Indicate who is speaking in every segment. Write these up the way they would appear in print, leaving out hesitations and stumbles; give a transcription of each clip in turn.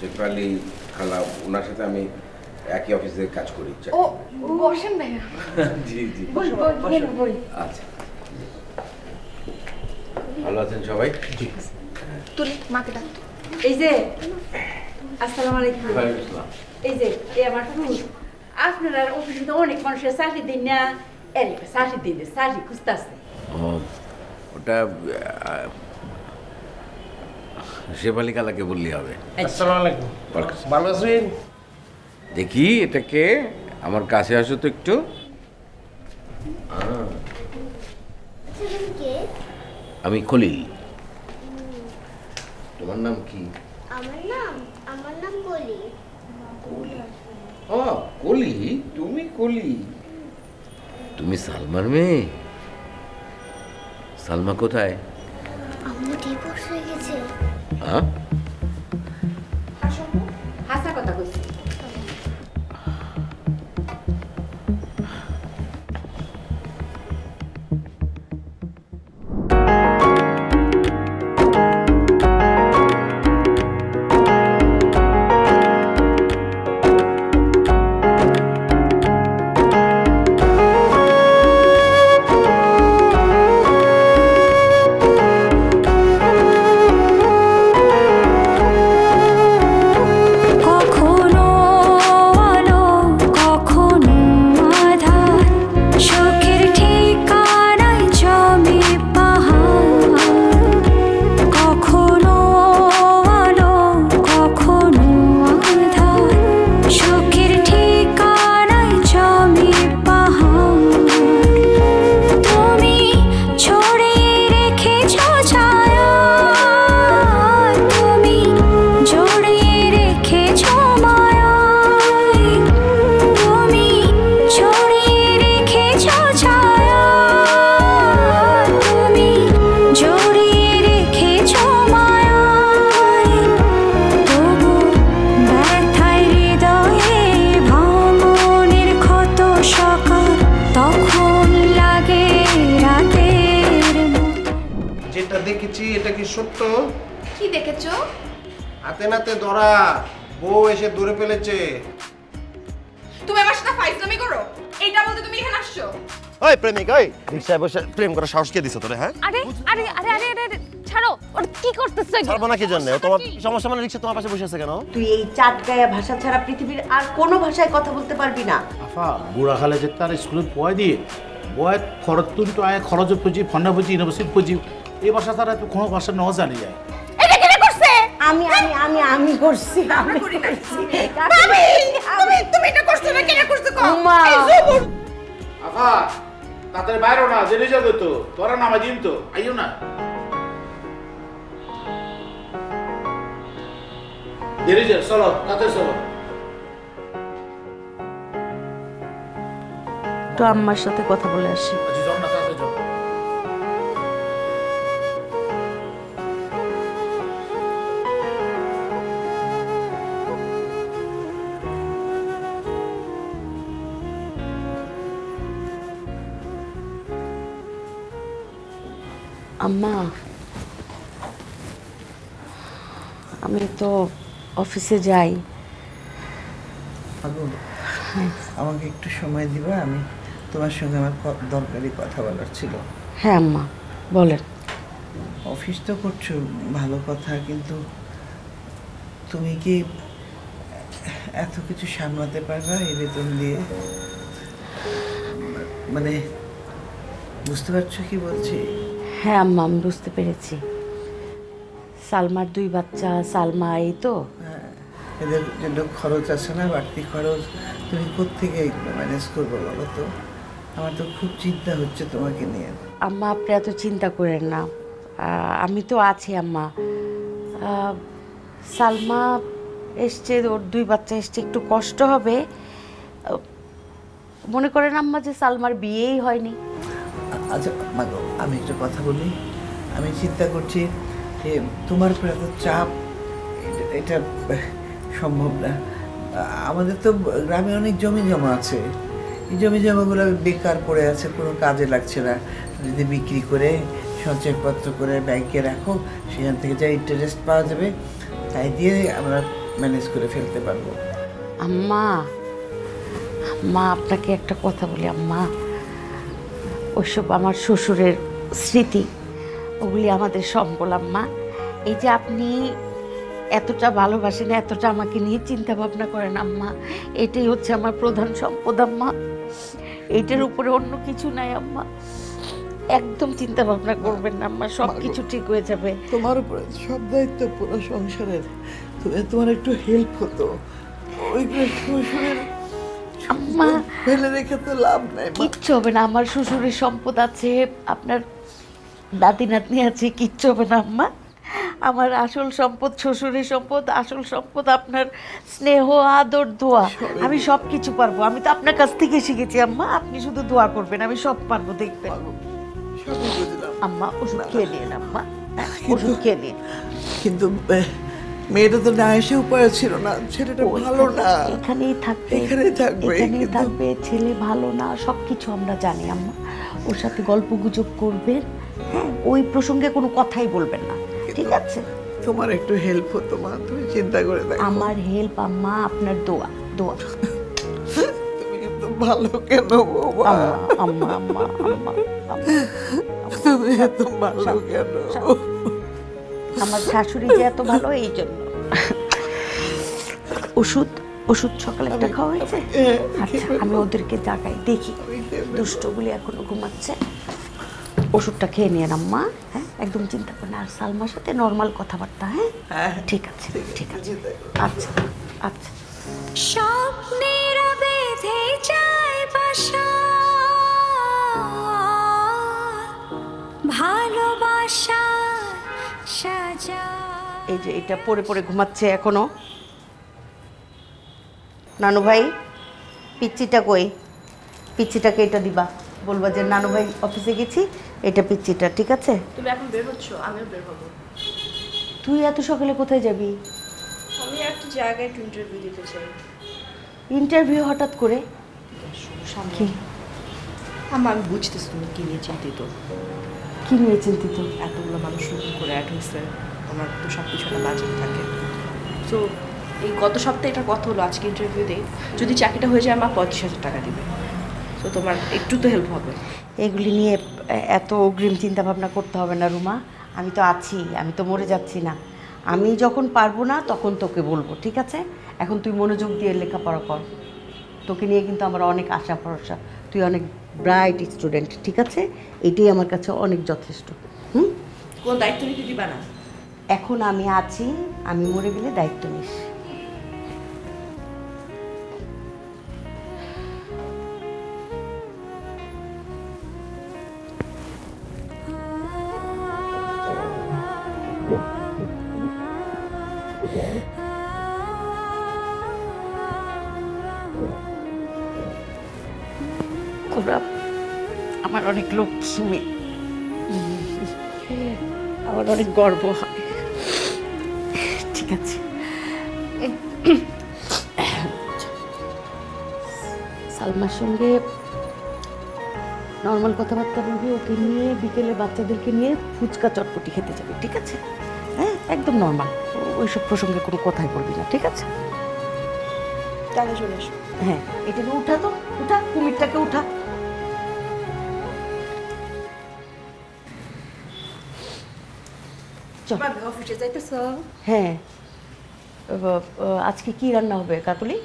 Speaker 1: শেফালি খালা, ওনার সাথে আমি একই অফিসে কাজ করি।
Speaker 2: ও বসেন ভাইয়া।
Speaker 1: জি জি আচ্ছা, ভালো আছেন সবাই? জি।
Speaker 2: তুলি মাকে ডাক।
Speaker 3: এই যে আসসালামু আলাইকুম।
Speaker 1: ওয়ালাইকুম আসসালাম।
Speaker 3: এই যে এই আমার হুজুর, আপনারা অফিসে তো অনেক মানুষের চাকরি দিন না, এর চাকরি দিন, চাকরি খুঁজতেছে।
Speaker 1: ওটা শেফালি খালাকে বললি হবে।
Speaker 4: আসসালামু আলাইকুম। ভালো আছেন?
Speaker 1: দেখি এটাকে আমার কাছে আসো তো একটু। আমি খলিল। তোমার নাম কি?
Speaker 5: আমার নাম কলি।
Speaker 1: ও কলি, তুমি কলি। তুমি সালমার মেয়ে? সালমা কোথায়?
Speaker 5: আম্মু ডিভোর্স হয়ে গেছে।
Speaker 1: হ্যাঁ,
Speaker 3: হাসা কথা কইছি।
Speaker 4: সত্য?
Speaker 2: কি দেখেছো?
Speaker 4: হাতে নাতে ধরা বউ এসে ধরে ফেলেছে।
Speaker 2: তুমি আমার সাথে ফাইজলামি করো? এইটা বলতে তুমি এখানে আসছো?
Speaker 6: ওই প্রেমিক, ওই রিকশায় বসে প্রেম করার সাহস কে দিছে তোরে? হ্যাঁ,
Speaker 7: আরে আরে আরে আরে আরে ছাড়ো, ওর কি করতেছ?
Speaker 6: ছাড়বো না কি জন্য? তোমার সমস্যা মানে রিকশা তোমার পাশে বসে আছে কেন?
Speaker 3: তুই এই চাটগায়া ভাষা ছাড়া পৃথিবীর আর কোনো ভাষায় কথা বলতে পারবি না।
Speaker 8: আফা বুড়া খালে যে তার স্কুলে পয় দিয়ে বয় খরচ তুই তো আয় খরচ পুঁজি ফন্ডা পুঁজি ইউনিভার্সিটি পুঁজি এই ভাষা তারা তো কোনো ভাষা ন জানি যায়।
Speaker 7: এটা কেন করছে?
Speaker 3: আমি আমি আমি আমি করছি, আমি
Speaker 2: করি না।
Speaker 3: ভাবি
Speaker 2: তুমি এটা করছো না? কেন করছো কও?
Speaker 3: মা
Speaker 4: আফা তাড়াতাড়ি বাইরো না, জেনে যাবে তো। তোরা নামা দিন তো, আইও না। দেরি যা, চলো তাতে চলো।
Speaker 3: তো আম্মার সাথে কথা বলে আসি।
Speaker 4: আচ্ছা যাও না, তাতে যাও।
Speaker 3: আম্মা, আমি তো অফিসে যাই।
Speaker 9: আমাকে একটু সময় দিবা? আমি তোমার সঙ্গে আমার দরকারি কথা বলার ছিল।
Speaker 3: হ্যাঁ আম্মা বলেন।
Speaker 9: অফিস তো করছো ভালো কথা, কিন্তু তুমি কি এত কিছু সামলাতে পারবা এই বেতন দিয়ে? মানে বুঝতে পারছো কি বলছি?
Speaker 3: হ্যাঁ আম্মা, আমি বুঝতে পেরেছি। সালমার 2 বাচ্চা, সালমা এই তো।
Speaker 9: এদের জন্য খরচ আছে না, বাড়তি খরচ। তুমি কোত্থেকে এগুলো ম্যানেজ করবো বলো তো? আমার তো খুব চিন্তা হচ্ছে তোমাকে নিয়ে।
Speaker 3: আম্মা আপনি এত চিন্তা করেন না, আমি তো আছি আম্মা। সালমা এসছে, ওর 2 বাচ্চা এসছে, একটু কষ্ট হবে। মনে করেন আম্মা যে সালমার বিয়েই হয়নি।
Speaker 9: আচ্ছা মাগো, আমি একটা কথা বলি। আমি চিন্তা করছি যে তোমার উপর এত চাপ, এটা সম্ভব না। আমাদের তো গ্রামে অনেক জমি জমা আছে, এই জমি জমাগুলো বেকার পড়ে আছে, কোনো কাজে লাগছে না। যদি বিক্রি করে সঞ্চয়পত্র করে ব্যাংকে রাখো, সেখান থেকে যা ইন্টারেস্ট পাওয়া যাবে তাই দিয়ে আমরা ম্যানেজ করে ফেলতে পারবো।
Speaker 3: আম্মা, আম্মা আপনাকে একটা কথা বলি আম্মা, ওইসব আমার শ্বশুরের স্মৃতি, ওগুলি আমাদের সম্বল আম্মা। এই যে আপনি এতটা ভালোবাসেন, এতটা আমাকে নিয়ে চিন্তা ভাবনা করেন আম্মা, এটাই হচ্ছে আমার প্রধান সম্পদ আম্মা। এইটার উপরে অন্য কিছু নাই আম্মা। একদম চিন্তা ভাবনা করবেন না আম্মা, সব কিছু ঠিক হয়ে যাবে।
Speaker 9: তোমার উপরে সব দায়িত্ব পুরো সংসারের, তোমার একটু হেল্প হতো। ওইগুলো শ্বশুরের
Speaker 3: আম্মা
Speaker 9: ফেলে রেখে তো লাভ নাই।
Speaker 3: কিচ্ছু হবে না, আমার শ্বশুরের সম্পদ আছে, আপনার দাদি নাতনি আছে, কিচ্ছু হবে না আম্মা। আমার আসল সম্পদ শ্বশুরের সম্পদ, আসল সম্পদ আপনার স্নেহ, আদর, দোয়া। আমি সব কিছু পারবো, আমি তো আপনার কাছ থেকে শিখেছি আম্মা। আপনি শুধু দোয়া করবেন, আমি সব পারবো, দেখবেন আম্মা। ওষুধ খেয়ে নিন আম্মা, ওষুধ খেয়ে নিন।
Speaker 9: কিন্তু মেয়েটা তো না এসে উপায় ছিল না, ছেলেটা ভালো না।
Speaker 3: এখানেই থাকবে, এখানেই থাকবে, ছেলে ভালো না, সব কিছু আমরা জানি আম্মা। ওর সাথে গল্প গুজব করবেন, হ্যাঁ, ওই প্রসঙ্গে কোনো কথাই বলবেন না, ঠিক আছে?
Speaker 9: তোমার একটু হেল্প হতো মা, তুমি চিন্তা করে দেখো।
Speaker 3: আমার হেল্প আম্মা, আপনার দোয়া, দোয়া।
Speaker 9: তুমি এত ভালো কেন বাবা?
Speaker 3: আম্মা আম্মা আম্মা
Speaker 9: তুমি এত ভালো কেন?
Speaker 3: আমার শাশুড়ি যে এত ভালো এই জন্য। ওষুধ, ওষুধ সকালে একটা খাওয়া হয়েছে? আচ্ছা, আমি ওদেরকে জাগাই, দেখি দুষ্টগুলি এখনো ঘুমাচ্ছে। ওষুধটা খেয়ে নিয়ে আম্মা, হ্যাঁ, একদম চিন্তা করেন। আর সালমার সাথে নর্মাল কথাবার্তা, হ্যাঁ? ঠিক আছে, ঠিক আছে। আচ্ছা আচ্ছা।
Speaker 10: স্বপ্নেরা বেঁধে যায় বাসা, ভালোবাসা সাজা।
Speaker 3: এই যে এটা পড়ে পড়ে ঘুমাচ্ছে এখনো। নানু ভাই, পিচ্চিটা কই? পিচ্চিটাকে এটা দিবা, বলবা যে নানু ভাই অফিসে গেছি, এটা পিচ্চিটা, ঠিক আছে?
Speaker 2: তুমি এখন বের হচ্ছ, আমিও বের হবো।
Speaker 3: তুই এত সকালে কোথায় যাবি?
Speaker 2: আমি একটা জায়গায় একটু ইন্টারভিউ দিতে চাই।
Speaker 3: ইন্টারভিউ হঠাৎ করে? কি
Speaker 2: আমি বুঝতেছি তুমি কি নিয়ে চিন্তিত।
Speaker 3: কি নিয়ে চিন্তিত?
Speaker 2: এতগুলো মানুষ নতুন করে অ্যাড হয়েছে, ওনার তো সব কিছু একটা বাজেট থাকে। তো এই গত সপ্তাহে এটা কথা হলো, আজকে ইন্টারভিউ দেই, যদি চাকরিটা হয়ে যায় আমার 35,000 টাকা দিবে। তো তোমার একটু তো হেল্প হবে।
Speaker 3: এগুলি নিয়ে এত অগ্রিম চিন্তা ভাবনা করতে হবে না রুমা, আমি তো আছি, আমি তো মরে যাচ্ছি না। আমি যখন পারবো না তখন তোকে বলবো, ঠিক আছে? এখন তুই মনোযোগ দিয়ে লেখাপড়া কর, তোকে নিয়ে কিন্তু আমার অনেক আশা ভরসা, তুই অনেক ব্রাইট স্টুডেন্ট, ঠিক আছে? এটাই আমার কাছে অনেক যথেষ্ট।
Speaker 2: কোন দায়িত্ব নিতে দিবা না?
Speaker 3: এখন আমি আছি, আমি মরে গেলে দায়িত্ব নিস। তোরা আমার অনেক লক্ষ্মী, আমার অনেক গর্ব হয়, ঠিক আছে? সালমার সঙ্গে নর্মাল কথাবার্তা বলবি, ওকে নিয়ে বিকেলে বাচ্চাদেরকে নিয়ে ফুচকা চটপটি খেতে যাবে, ঠিক আছে? হ্যাঁ, একদম নর্মাল, ওইসব প্রসঙ্গে কোনো কথাই বলবি না, ঠিক আছে?
Speaker 2: তাহলে চলে এসো।
Speaker 3: হ্যাঁ, এটাকে উঠা তো, উঠা, কুমিরটাকে উঠা।
Speaker 2: অফিসে যাইতেছো?
Speaker 3: হ্যাঁ, আজকে কি রান্না হবে কাকুলি?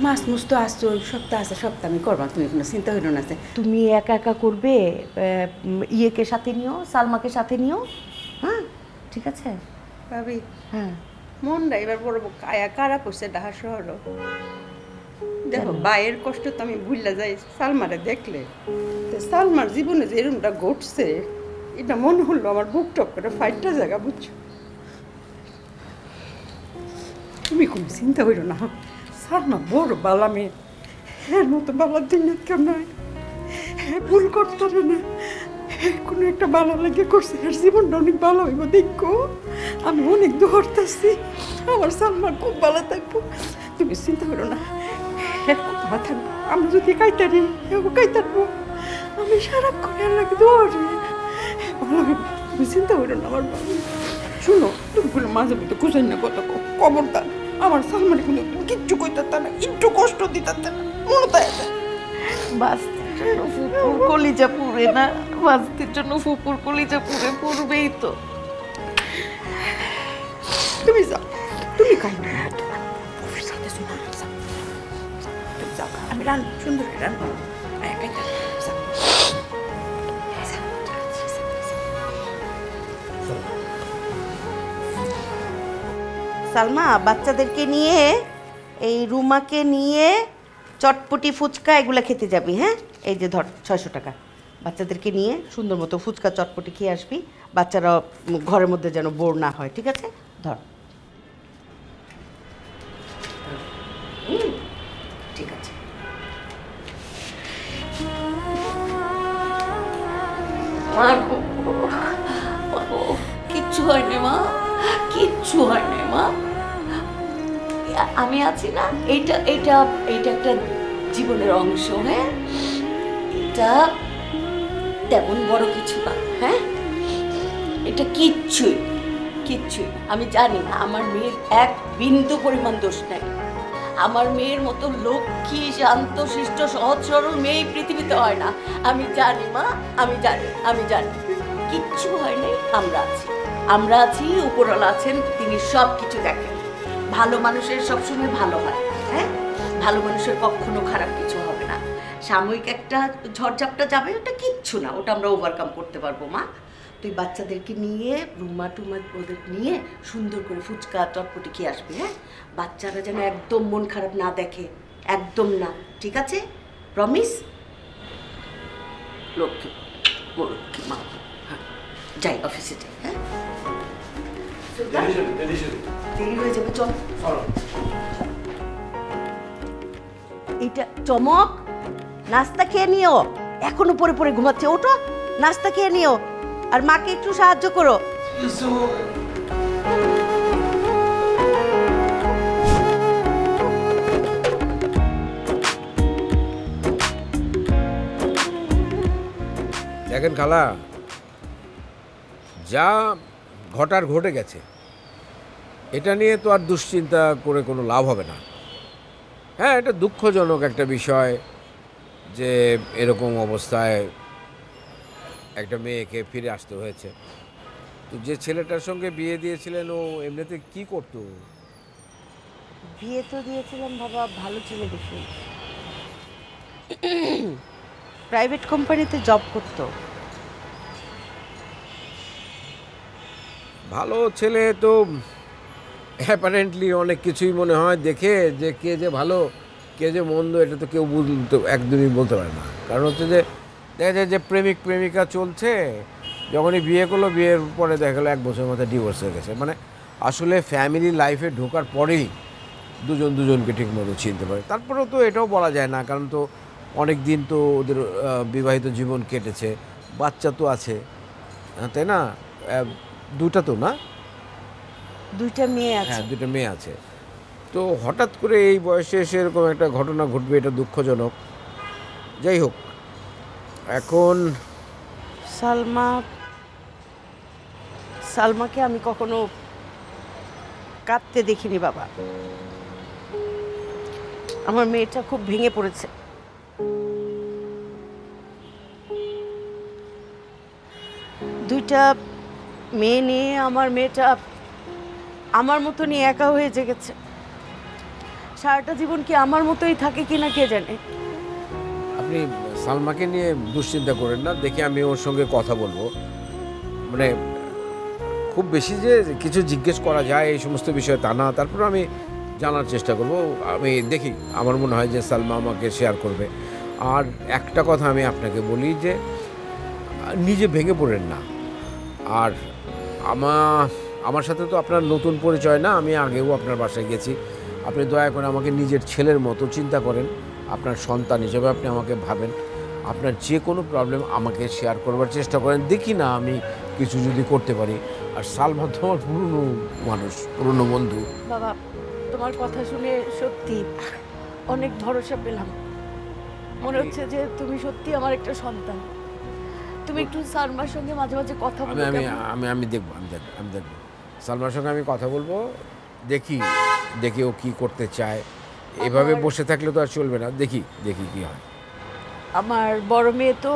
Speaker 11: মাছ মুছ তো আসছো, সপ্তাহ আছে, সপ্তাহ আমি করবা, তুমি কোনো চিন্তা হইল না।
Speaker 3: তুমি একা একা করবে, ইয়েকে সাথে নিও, সালমাকে সাথে নিও, হ্যাঁ, ঠিক আছে?
Speaker 11: ভাবি,
Speaker 3: হ্যাঁ,
Speaker 11: মনটা এবার বড় কায়া কারা পড়ছে ডাহা শহরও। দেখো বাইয়ের কষ্ট তো আমি ভুললা যাই সালমারে দেখলে, তো সালমার জীবনে যে এরকমটা ঘটছে, এটা মনে হলো আমার বুক টক করে ফাইটটা জায়গা, বুঝছো? তুমি কোনো চিন্তা হইল না, সালমা বড় বালা মেয়ে, এর মতো বালার দিন কেউ নয়, ভুল করতে পারে না, কোনো একটা ভালো লাগে করছে, আর জীবনটা অনেক ভালো হইব দেখো। আমি অনেক দৌড়তেছি, আমার সালমা খুব ভালো থাকবো, তুমি চিন্তা করো না, ভালো থাকবো। আমরা যদি কাইতারি কাইতারবো, আমি সারাক্ষণ লাগে দৌড়ি, ভালো হইব, তুমি চিন্তা করো না। আমার শুনো, তুমি কোনো মাঝে মধ্যে খুঁজাই না কত খবরদার। আমার সালমানে কোনো কিচ্ছু কইতে না, একটু কষ্ট দিতে না, মনে তাই
Speaker 3: বাস্তির জন্য ফুপুর কলিজা পুড়ে না, বাস্তির জন্য ফুপুর কলিজা পুড়ে পড়বেই তো।
Speaker 11: তুমি যাও, তুমি কাহিনী সাথে শোনা, তুমি যাও, আমি রান্না সুন্দর রান্না একাই
Speaker 3: সালমা, বাচ্চাদেরকে নিয়ে এই রুমাকে নিয়ে চটপটি ফুচকা এগুলো খেতে যাবি। হ্যাঁ, এই যে ধর 600 টাকা, বাচ্চাদেরকে নিয়ে সুন্দর মতো ফুচকা চটপটি খেয়ে আসবি, বাচ্চারা ঘরের মধ্যে যেন বোর না হয়, ঠিক আছে? ধর, ঠিক আছে। কিচ্ছু হয়নি মা, কিচ্ছু হয়নি মা, আমি আছি না। এইটা এইটা এইটা একটা জীবনের অংশ। হ্যাঁ, এটা তেমন বড় কিছু না। হ্যাঁ, এটা কিচ্ছুই কিচ্ছুই। আমি জানি না, আমার মেয়ের এক বিন্দু পরিমাণ দোষ নেই। আমার মেয়ের মতো লক্ষ্মী, শান্ত, শিষ্ট, সহজ সরল মেয়ে পৃথিবীতে হয় না। আমি জানি মা, আমি জানি, আমি জানি কিচ্ছু হয়নি। আমরা আছি, আমরা আছি, উপরওয়ালা আছেন, তিনি সব কিছু দেখেন। ভালো মানুষের সবসময় ভালো হয়। হ্যাঁ, ভালো মানুষের কখনো খারাপ কিছু হবে না। সাময়িক একটা ঝড়ঝাপটা যাবে, ওটা কিচ্ছু না, ওটা আমরা ওভারকাম করতে পারবো মা। তুই বাচ্চাদেরকে নিয়ে রুমা টুমা ওদের নিয়ে সুন্দর করে ফুচকা চটপটি খেয়ে আসবি। হ্যাঁ, বাচ্চারা যেন একদম মন খারাপ না দেখে, একদম না, ঠিক আছে? প্রমিস? লক্ষ্মী লক্ষ্মী মা। হ্যাঁ, যাই অফিসে যাই। হ্যাঁ, দেরি হয়ে যাবে, চল। এটা চমক, নাস্তা খেয়ে নিও, এখনো পরে পরে ঘুমাচ্ছে, ওঠো নাস্তা খেয়ে নিও, আর মাকে একটু সাহায্য করো।
Speaker 1: দেখেন খালা, যা ঘটার ঘটে গেছে, এটা নিয়ে তো আর দুশ্চিন্তা করে কোনো লাভ হবে না। হ্যাঁ, এটা দুঃখজনক একটা বিষয় যে এরকম অবস্থায় একটা মেয়েকে ফিরে আসতে হয়েছে। তো যে ছেলেটার সঙ্গে বিয়ে দিয়েছিলেন, ও এমনিতে কি করতো?
Speaker 3: বিয়ে তো দিয়েছিলাম বাবা, ভালো ছেলে দেখি, প্রাইভেট কোম্পানিতে জব করতো।
Speaker 1: ভালো ছেলে তো অ্যাপারেন্টলি অনেক কিছুই মনে হয় দেখে, যে কে যে ভালো কে যে মন্দ এটা তো কেউ বলতে একদমই বলতে পারে না। কারণ হচ্ছে যে দেখা যায় যে প্রেমিক প্রেমিকা চলছে, যখনই বিয়ে করলো, বিয়ের পরে দেখা গেলো 1 বছরের মধ্যে ডিভোর্স হয়ে গেছে। মানে আসলে ফ্যামিলি লাইফে ঢোকার পরেই দুজন দুজনকে ঠিকমতো চিনতে পারে। তারপরেও তো এটাও বলা যায় না, কারণ তো অনেক দিন তো ওদের বিবাহিত জীবন কেটেছে, বাচ্চা তো আছে, তাই না? 2টা তো না,
Speaker 3: 2টা মেয়ে আছে।
Speaker 1: হ্যাঁ, 2টা মেয়ে আছে। তো হঠাৎ করে এই বয়সে এসে এরকম একটা ঘটনা ঘটবে, এটা দুঃখজনক। যাই হোক, এখন
Speaker 3: সালমাকে আমি কখনো কাঁদতে দেখিনি বাবা। আমার মেয়েটা খুব ভেঙে পড়েছে। দুইটা মেয়ে নিয়ে আমার মেয়েটা আমার মতনই একা হয়ে গেছে। সারাটা জীবন কি আমার মতোই থাকে কিনা কে জানে।
Speaker 1: আপনি সালমাকে নিয়ে দুশ্চিন্তা করেন না, দেখি আমি ওর সঙ্গে কথা বলবো। মানে খুব বেশি যে কিছু জিজ্ঞেস করা যায় এই সমস্ত বিষয়ে তা না, তারপর আমি জানার চেষ্টা করব। আমি দেখি, আমার মনে হয় যে সালমা আমাকে শেয়ার করবে। আর একটা কথা আমি আপনাকে বলি যে নিজে ভেঙে পড়েন না। আর আমার সাথে তো আপনার নতুন পরিচয় না, আমি আগেও আপনার বাসায় গেছি। আপনি দয়া করে আমাকে নিজের ছেলের মতো চিন্তা করেন, আপনার সন্তান হিসেবে আপনি আমাকে ভাবেন। আপনার যে কোনো প্রবলেম আমাকে শেয়ার করবার চেষ্টা করেন, দেখি না আমি কিছু যদি করতে পারি। আর সালমা তো আমার পুরনো মানুষ, পুরনো বন্ধু।
Speaker 3: বাবা, তোমার কথা শুনে সত্যি অনেক ভরসা পেলাম। মনে হচ্ছে যে তুমি সত্যি আমার একটা সন্তান। তুমি একটু সালমার সঙ্গে মাঝে মাঝে কথা বলো।
Speaker 1: আমি দেখবো, আমি দেখবো সালমার সঙ্গে আমি কথা বলবো, দেখি দেখি ও কী করতে চায়। এভাবে বসে থাকলে তো আর চলবে না, দেখি দেখি কী হয়।
Speaker 3: আমার বড় মেয়ে তো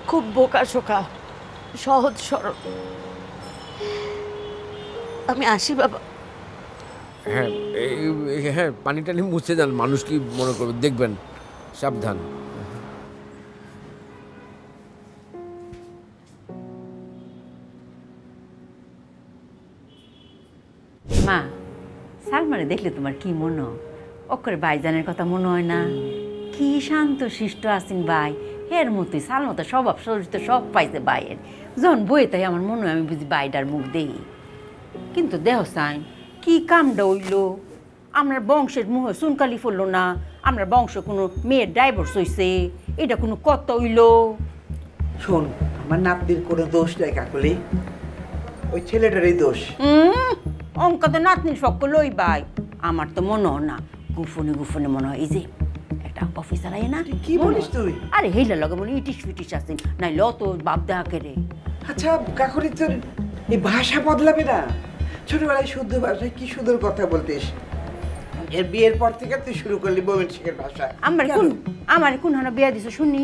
Speaker 3: খুব বোকাশোকা, সহজ সরল। আমি আসি বাবা।
Speaker 1: হ্যাঁ হ্যাঁ, পানি টানি মুছে যান, মানুষ কি মনে করবে, দেখবেন, সাবধান।
Speaker 12: মা, সালমারে দেখলে তোমার কি মনে হয়? ওকে ভাইজানের কথা মনে হয় না? কি শান্ত শিষ্ট আছেন ভাই, এর মতোই সালমা তো স্বভাব চরিত্র সব পাইছে ভাইয়ের। যখন বই তাই আমার মনে হয় আমি বুঝি বাইটার মুখ দেখি। কিন্তু দেহ সাইন কি কামটা হইল, আমরা বংশের মুহে চুনকালি পড়লো না, আমরা বংশ কোনো মেয়ের ডাইভোর্স হইছে, এটা কোনো কত হইল?
Speaker 9: শোন, আমার নাতনির কোনো দোষ নাই কাকলি, ওই ছেলেটারই দোষ।
Speaker 12: অঙ্ক তো নাতনির সকল লই ভাই, আমার তো মনে হয় না, গুফনে গুফনে মনে হয় এই যে একটা অফিসার আয় না।
Speaker 9: কি বলিস তুই?
Speaker 12: আরে হেইলা লগে মনে ইটিস ফিটিস আছেন, নাই ল তো বাপ দেখা কেড়ে।
Speaker 9: আচ্ছা কাকুরি, তোর এই ভাষা বদলাবে না? ছোটবেলায় শুদ্ধ ভাষায় কি সুন্দর কথা বলতিস, এর বিয়ের পর থেকে তুই শুরু করলি ময়মনসিংহের ভাষা।
Speaker 12: আমার কোন হানো বিয়া দিছো শুনি?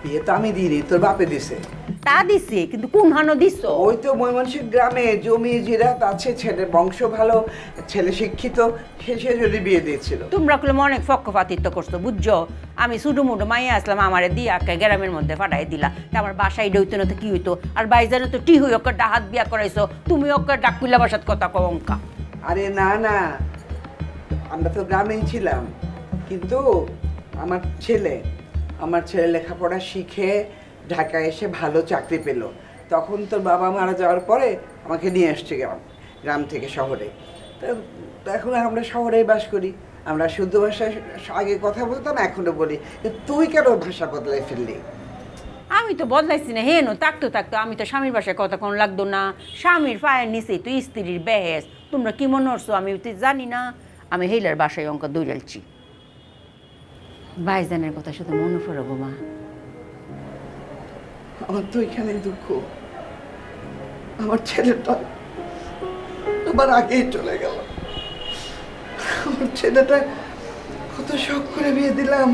Speaker 9: বিয়ে তো আমি দিইনি, তোর বাপে দিছে।
Speaker 12: তা দিছে, কিন্তু কোন হানো দিছো?
Speaker 9: ওই তো ময়মনসিংহ গ্রামে জমি জিরাত আছে, ছেলে বংশ ভালো, ছেলে শিক্ষিত, সে যদি বিয়ে দিয়েছিল।
Speaker 12: তোমরা কলে অনেক পক্ষপাতিত্ব করছো বুঝছো। আমি সুডু মুডু মাইয়া আসলাম, আমার দিয়ে আঁকে গ্রামের মধ্যে ফাটাই দিলা, তা আমার বাসায় ডইতো না তো কি হইতো? আর বাইজানে তো টি হই ওকে ডাহাত বিয়া করাইছো, তুমি ওকে ডাকুইলা বাসাত কথা কও অঙ্কা।
Speaker 9: আরে না না, আমরা তো গ্রামেই ছিলাম, কিন্তু আমার ছেলে লেখাপড়া শিখে ঢাকায় এসে ভালো চাকরি পেল, তখন তোর বাবা মারা যাওয়ার পরে আমাকে নিয়ে আসছে গ্রাম থেকে শহরে। তো এখন আমরা শহরেই বাস করি, আমরা শুদ্ধ ভাষায় আগে কথা বলতাম, এখনো বলি। তুই কেন ভাষা বদলাই ফেললি?
Speaker 12: আমি তো বদলাইছি না, হেন থাকতো আমি তো স্বামীর বাসায় কথা কোন লাগতো না। স্বামীর পায়ের নিচে তো স্ত্রীর বেহেস। তোমরা কি মনে করছো আমি তো জানি না? আমি হেইলার বাসায় অঙ্ক দৌড়ালছি। ভাইজানের কথা শুধু মনে পড়ে গো মা।
Speaker 9: আমার তো এখানে দুঃখ, আমার ছেলেটা তোমার আগেই চলে গেল। আমার ছেলেটা কত শখ করে বিয়ে দিলাম,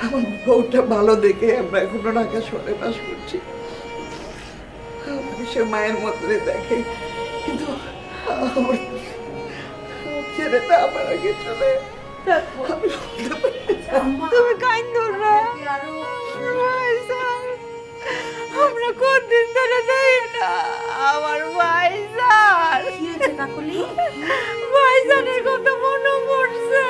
Speaker 9: আমার বউটা ভালো দেখে আমরা এখনো ঢাকা শহরে বাস করছি। আমাকে সে মায়ের মতোই দেখে, কিন্তু আমার ছেলেটা আমার আগে চলে।
Speaker 12: তুমি কাইন্দ না, আমরা কতদিন ধরে যাই না আমার ভাইজান। ভাইজানের কথা মনে পড়ছে।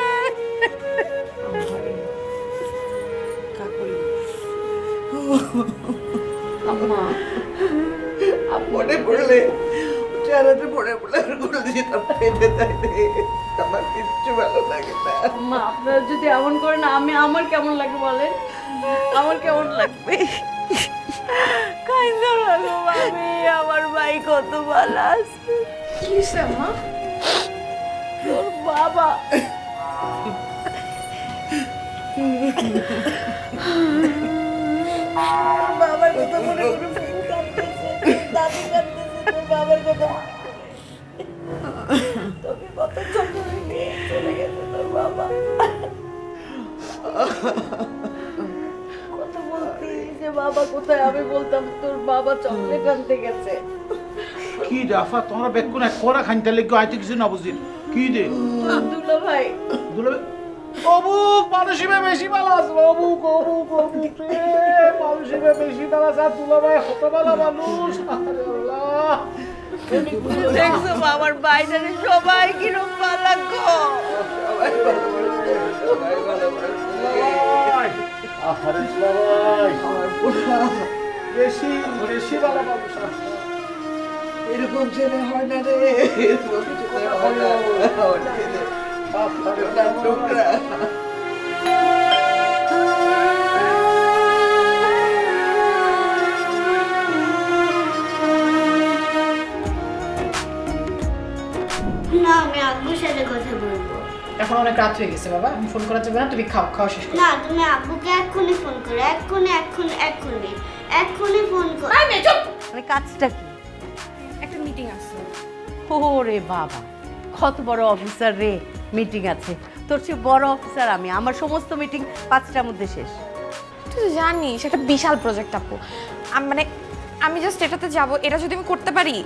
Speaker 9: মনে পড়লে চেহারাটা মনে পড়লে ফেটে যায়, আমার কিচ্ছু ভালো লাগে না।
Speaker 3: মা, আপনারা যদি এমন করেন আমার কেমন লাগে বলেন? আমার কেমন লাগবে?
Speaker 12: কাইন্দ লাগো মামি, আমার ভাই কত ভালো আছে।
Speaker 2: কি হইছে মা?
Speaker 3: তোর বাবা
Speaker 9: বাবার কথা মনে করে দাদি কাঁদতেছে, তোর বাবার কথা। তোকে কত চোখে নিয়ে চলে গেছে তোর বাবা।
Speaker 3: কথা বলতি যে বাবা কোথায়, আমি বলতাম তোর বাবা চকলেট আনতে গেছে।
Speaker 8: কি রাফা, তোমরা বেকুন এক কোরা খাইতে লেগে আইতে কিছু না বুঝিন কি দে
Speaker 3: দুলা ভাই,
Speaker 8: অবুক মানুষিবে বেশি ভালো আছে, অবুক অবুক অবুক রে, মানুষিবে বেশি ভালো আছে। তুলা ভাই কত ভালো মানুষ, আরে আল্লাহ।
Speaker 12: দেখছো আমার বাইরে সবাই কিরম ভালো লাগো,
Speaker 9: সবাই ভালোবাসে, সবাই ভালোবাসে।
Speaker 8: আরে সবাই
Speaker 9: আমার পুরা
Speaker 8: বেশি বেশি ভালো মানুষ।
Speaker 9: এরকম ছেলে হয় না রে, এরকম ছেলে হয় না। টুকরা
Speaker 5: না, আমি আব্বুর সাথে কথা বলবো।
Speaker 13: এখন অনেক রাত হয়ে গেছে বাবা, আমি ফোন করা যাবে না, তুমি খাওয়া শেষ করো।
Speaker 5: না, তুমি আব্বুকে এক্ষুনি ফোন করো, এক্ষুনি ফোন করো।
Speaker 13: আই মে চুপ।
Speaker 3: মানে কাজটা কি?
Speaker 2: একটা মিটিং আছে।
Speaker 3: ওরে বাবা, কত বড় অফিসার রে, মিটিং আছে। তোর চেয়ে বড় অফিসার আমি, আমার সমস্ত মিটিং 5টার মধ্যে শেষ।
Speaker 7: তুই তো জানিস একটা বিশাল প্রজেক্ট আপু, মানে আমি জাস্ট এটাতে যাব, এটা যদি আমি করতে পারি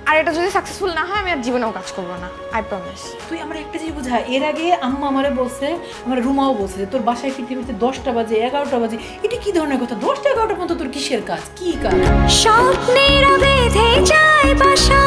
Speaker 7: আর এটা যদি সাকসেসফুল না হয় আমি আর জীবনেও কাজ করবো না, আই প্রমিস।
Speaker 13: তুই আমার একটা জিনিস বুঝা, এর আগে আম্মা আমারে বলছে, আমার রুমাও বলছে যে তোর বাসায় ফিরতে ফিরতে 10টা বাজে 11টা বাজে। এটা কি ধরনের কথা? 10টা 11টা পর্যন্ত তোর কিসের কাজ, কি কাজ?
Speaker 10: স্বপ্নেরা বেঁধে যায় বাসা